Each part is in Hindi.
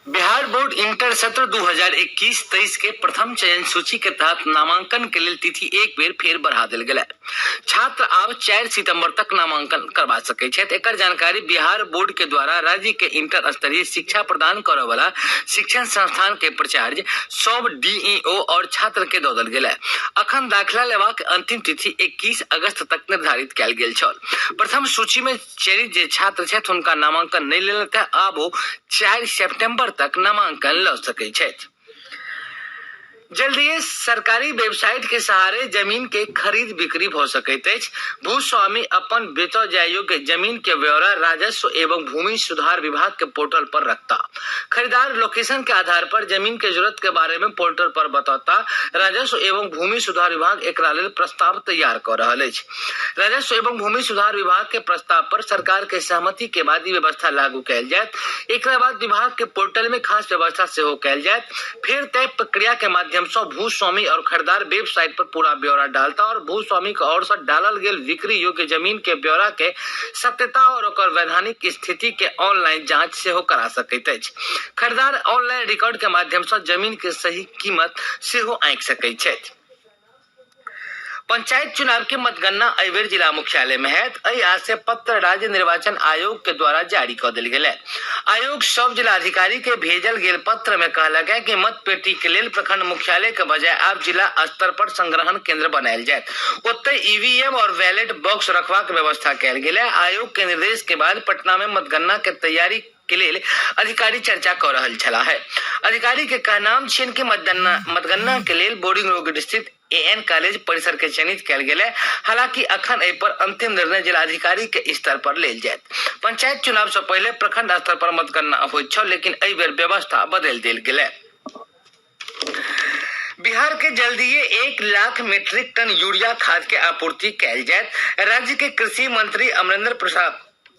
बिहार बोर्ड इंटर सत्र 2021-23 के प्रथम चयन सूची के तहत नामांकन के लिए तिथि एक बेर फेर बढ़ा देल गेल। छात्र अब 4 सितंबर तक नामांकन करवा सके छथि। एकर जानकारी बिहार बोर्ड के द्वारा राज्य के इंटर स्तरीय शिक्षा प्रदान करे वाला शिक्षण संस्थान के प्राचार्य सब डीईओ और छात्र के दऽ देल गेल। अखन दाखिला लेवा के अंतिम तिथि 21 अगस्त तक निर्धारित कयल गेल छल। प्रथम सूची में चयनित जे छात्र छथि हुनका नामांकन नहीं लेल तऽ आब ओ 4 सितंबर तक नामांकन ल सकै छथि। जल्दी सरकारी वेबसाइट के सहारे जमीन के खरीद बिक्री हो सकैत अछि। भूस्वामी अपन बेचल जाय योग्य जमीन के ब्यौरा राजस्व एवं भूमि सुधार विभाग के पोर्टल पर रखता। खरीदार लोकेशन के आधार पर जमीन के जरूरत के बारे में पोर्टल पर बताता। राजस्व एवं भूमि सुधार विभाग एकरा लेल प्रस्ताव तैयार कर रहल अछि। राजस्व एवं भूमि सुधार विभाग के प्रस्ताव पर सरकार के सहमति के बाद ई व्यवस्था लागू कयल जायत। एकरा बाद विभाग के पोर्टल में खास व्यवस्था सेहो कयल जायत। फिर तय प्रक्रिया के माध्यम भूस्वामी और खरीदार वेबसाइट पर पूरा ब्यौरा डालता और भूस्वामी के ओर से डालल गेल बिक्री योग्य जमीन के ब्यौरा के सत्यता और ओकर वैधानिक स्थिति के ऑनलाइन जांच सेहो करा सकैत अछि। खरीदार ऑनलाइन रिकॉर्ड के माध्यम से जमीन के सही कीमत सेहो आंकि सकैत छथि। पंचायत चुनाव के मतगणना अयबेर जिला मुख्यालय में है। आज से पत्र राज्य निर्वाचन आयोग के द्वारा जारी कर दिल गेल। आयोग सब जिलाधिकारी के भेजल गेल पत्र में कहलक है कि मत पेटी के लेल प्रखंड मुख्यालय के बजाय अब जिला स्तर पर संग्रहण केंद्र बनायल जाए। ओते ईवीएम और बैलेट बॉक्स रखवा के व्यवस्था कयल गेल। आयोग के निर्देश के बाद पटना में मतगणना के तैयारी के लिए अधिकारी चर्चा कर रहल छला है। अधिकारी के कहनाम छिन कि मतगणना के लिए बोर्डिंग रोड स्थित एएन कॉलेज परिसर के चयनित कयल गेल। हालांकि अखन एहि पर अंतिम निर्णय जिलाधिकारी के स्तर पर लेल जायत। पंचायत चुनाव से पहले प्रखंड स्तर पर मतगणना होइत छल, लेकिन एहि बेर व्यवस्था बदल देल गेल। बिहार के जल्दीए 1 लाख मीट्रिक टन यूरिया खाद के आपूर्ति कयल जायत। राज्य के कृषि मंत्री अमरेंद्र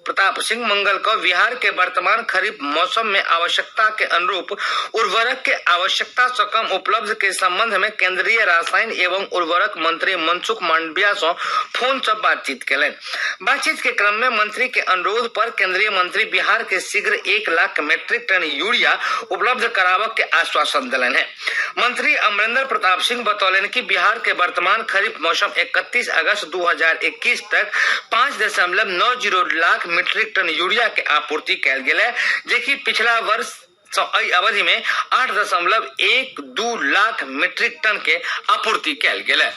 प्रताप सिंह मंगल को बिहार के वर्तमान खरीफ मौसम में आवश्यकता के अनुरूप उर्वरक के आवश्यकता से कम उपलब्ध के संबंध में केंद्रीय रसायन एवं उर्वरक मंत्री मनसुख मांडविया से फोन से बातचीत कयलनि। बातचीत के क्रम में मंत्री के अनुरोध पर केंद्रीय मंत्री बिहार के शीघ्र 1 लाख मीट्रिक टन यूरिया उपलब्ध कराबक के आश्वासन दिलनि है। मंत्री अमरेंद्र प्रताप सिंह बतौलन कि बिहार के वर्तमान खरीफ मौसम 31 अगस्त 2021 तक 5.90 लाख मीट्रिक टन यूरिया के आपूर्ति कयल गेल है, जेकि पिछला वर्ष अवधि में 8.12 लाख मीट्रिक टन के आपूर्ति कयल गेल है।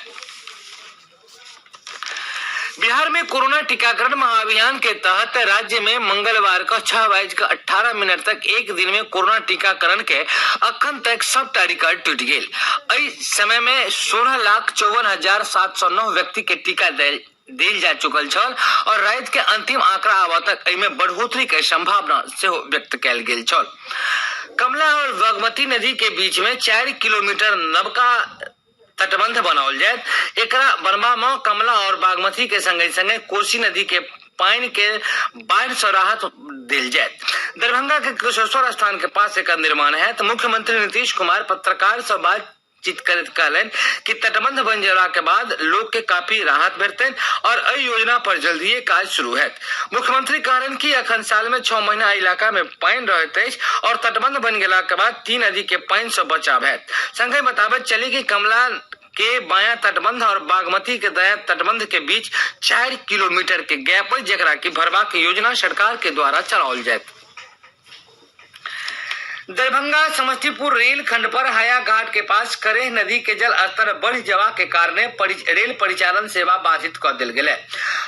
बिहार में कोरोना टीकाकरण महाअभियान के तहत राज्य में मंगलवार को 6:18 तक एक दिन में कोरोना टीकाकरण के अखन तक सबटा रिकॉर्ड टूट गेल। एहि समय में 16,54,709 व्यक्ति के टीका देल जा चुकल छल और रात के अंतिम आंकड़ा आबा तक एहिमे बढ़ोतरी के संभावना सेहो व्यक्त कयल गेल छल। कमला और बागमती नदी के बीच में 4 किलोमीटर नवका तटबंध बनाओल जाए। एकरा बनबा में कमला और बागमती के संगे संगे कोसी नदी के पानी के बाढ़ से राहत दिल जाए। दरभंगा के कुशेश्वर स्थान के पास एकर निर्माण है। तो मुख्यमंत्री नीतीश कुमार पत्रकार से बातचीत करत कहलन कि तटबंध बन जाने के बाद लोग के काफी राहत भेटतै और एहि योजना पर जल्दी काज शुरू हैत। मुख्यमंत्री कहलन कि अखन साल में 6 महीना इलाका में पानी रहत अछि और तटबंध बन गेला के बाद 3 नदी के पानी से बचाव हैत। संगे बताबत चली कि कमला के बाया तटबंध और बागमती के दाया तटबंध के बीच 4 किलोमीटर के गैप है, जेकरा की भरवा के योजना सरकार के द्वारा चलाओल जाए। दरभंगा समस्तीपुर रेल खंड पर हाया घाट के पास करेह नदी के जल स्तर बढ़ जावा के कारण रेल परिचालन सेवा बाधित कर दिल गेल।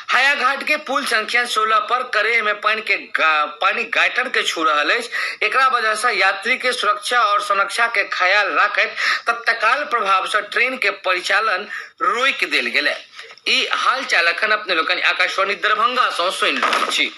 हाया घाट के पुल संख्या 16 पर करेह में पानी गाइटर के छू रहल अछि। एकरा वजह से यात्री के सुरक्षा और संरक्षा के ख्याल राखैत तत्काल प्रभाव से ट्रेन के परिचालन रोकि देल गेल। ई हाल चाल अखन अपने लोकनि आकाशवाणी दरभंगा से सुनि रहल छी।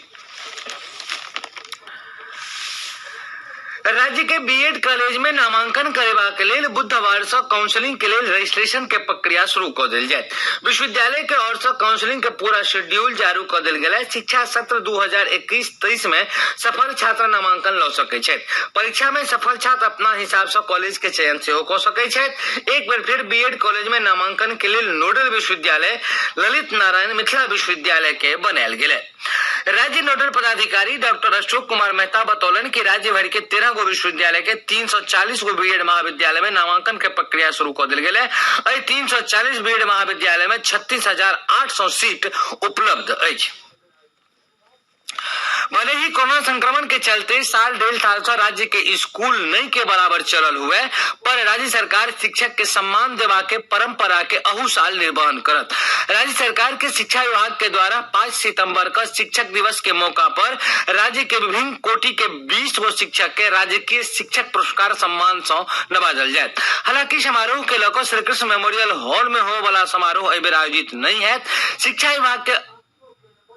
राज्य के बीएड कॉलेज में नामांकन करेबा के लेल बुधवार से काउंसलिंग के लेल रजिस्ट्रेशन के प्रक्रिया शुरू कर दिल जाए। विश्वविद्यालय के ओर से काउंसलिंग के पूरा शेड्यूल जारी कर दिल गेल। शिक्षा सत्र 2021-23 में सफल छात्र नामांकन ल सके छथि। परीक्षा में सफल छात्र अपना हिसाब से कॉलेज के चयन सेहो कर सके छथि। एक बार फिर बीएड कॉलेज में नामांकन के लिए नोडल विश्वविद्यालय ललित नारायण मिथिला विश्वविद्यालय के बनायल गेल। राज्य नोडल पदाधिकारी डॉक्टर अशोक कुमार मेहता बतौलन कि राज्य भर के 13 गो विश्वविद्यालय के 340 गो बीएड महाविद्यालय में नामांकन के प्रक्रिया शुरू कर दिल गए। 340 बीएड महाविद्यालय में 36,800 सीट उपलब्ध है। भले ही कोरोना संक्रमण के चलते साल 1.5 राज्य के स्कूल नहीं के बराबर चलल हुए, पर राज्य सरकार शिक्षक के सम्मान देवा के परंपरा के अहू साल निर्वहन करत। राज्य सरकार के शिक्षा विभाग के द्वारा 5 सितंबर का शिक्षक दिवस के मौका पर राज्य के विभिन्न कोटि के 20 गो शिक्षक के राजकीय शिक्षक पुरस्कार सम्मान से नवाजल जाए। हालांकि समारोह के लेकर श्री कृष्ण मेमोरियल हॉल में हो वाला समारोह अभी आयोजित नहीं है। शिक्षा विभाग के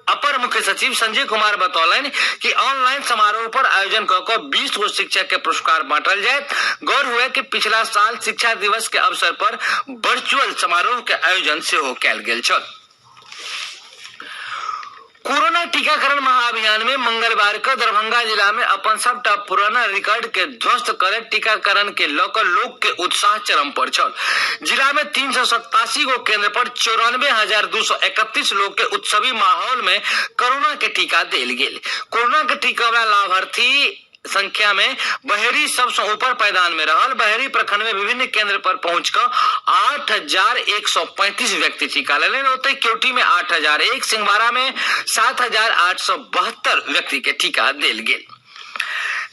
अपर मुख्य सचिव संजय कुमार बतौलन कि ऑनलाइन समारोह पर आयोजन कर 20 गो शिक्षक के पुरस्कार बांटल जाए। गौर हुए कि पिछला साल शिक्षा दिवस के अवसर पर वर्चुअल समारोह के आयोजन से हो कैल गेल छल। कोरोना टीकाकरण महाअभियान में मंगलवार को दरभंगा जिला में अपन सबटा पुराना रिकॉर्ड के ध्वस्त करे टीकाकरण के लेकर लोग के उत्साह चरम पर छल। जिला में 387 गो केंद्र पर 94,231 लोग के उत्सवी माहौल में कोरोना के टीका दिल गेल। कोरोना के टीका वाला लाभार्थी संख्या में बहेरी सबसे ऊपर पैदान में रहल। बहेरी प्रखंड में विभिन्न केंद्र पर पहुंचकर 8,135 व्यक्ति टीका ले लेन। ओते केवटी में 8,001, सिंहवाड़ा में 7,872 व्यक्ति के टीका दिल गेल।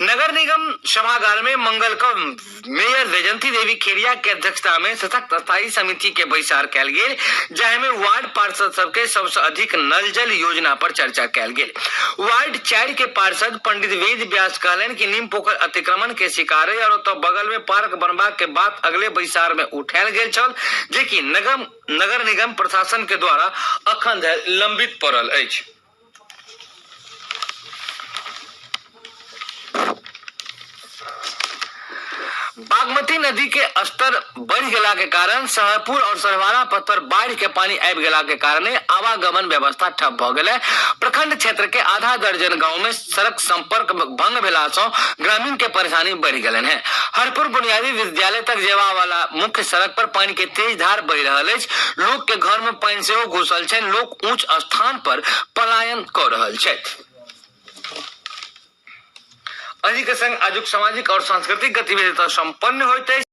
नगर निगम सभागार में मंगल को मेयर वैजंती देवी खेड़िया के अध्यक्षता में सशक्त स्थायी समिति के बैसार कैल गेल, जहाँ में वार्ड पार्षद सबके सबसे अधिक नल जल योजना पर चर्चा कैल गेल। वार्ड 4 के पार्षद पंडित वेद व्यास कहलन कि नीम पोखर अतिक्रमण के शिकार है और तो बगल में पार्क बनवा के बात अगले बैसार में उठायल गेल छल, जेकि नगर निगम प्रशासन के द्वारा अखन लंबित पड़ल अछि। बागमती नदी के स्तर बढ़ गला के कारण सहरपुर और सरवारा पथ पर बाढ़ के पानी आबि गला के कारण आवागमन व्यवस्था ठप भ गेल। प्रखंड क्षेत्र के आधा दर्जन गांव में सड़क संपर्क भंग भेला से ग्रामीण के परेशानी बढ़ गलन है। हरपुर बुनियादी विद्यालय तक जेवा वाला मुख्य सड़क पर पानी के तेज धार बह रहल अछि। लोग के घर में पानी से घुसल छै। लोग ऊंच स्थान पर पलायन कर रहल छथि। अधिक संग आजुक सामाजिक और सांस्कृतिक गतिविधि संपन्न होते।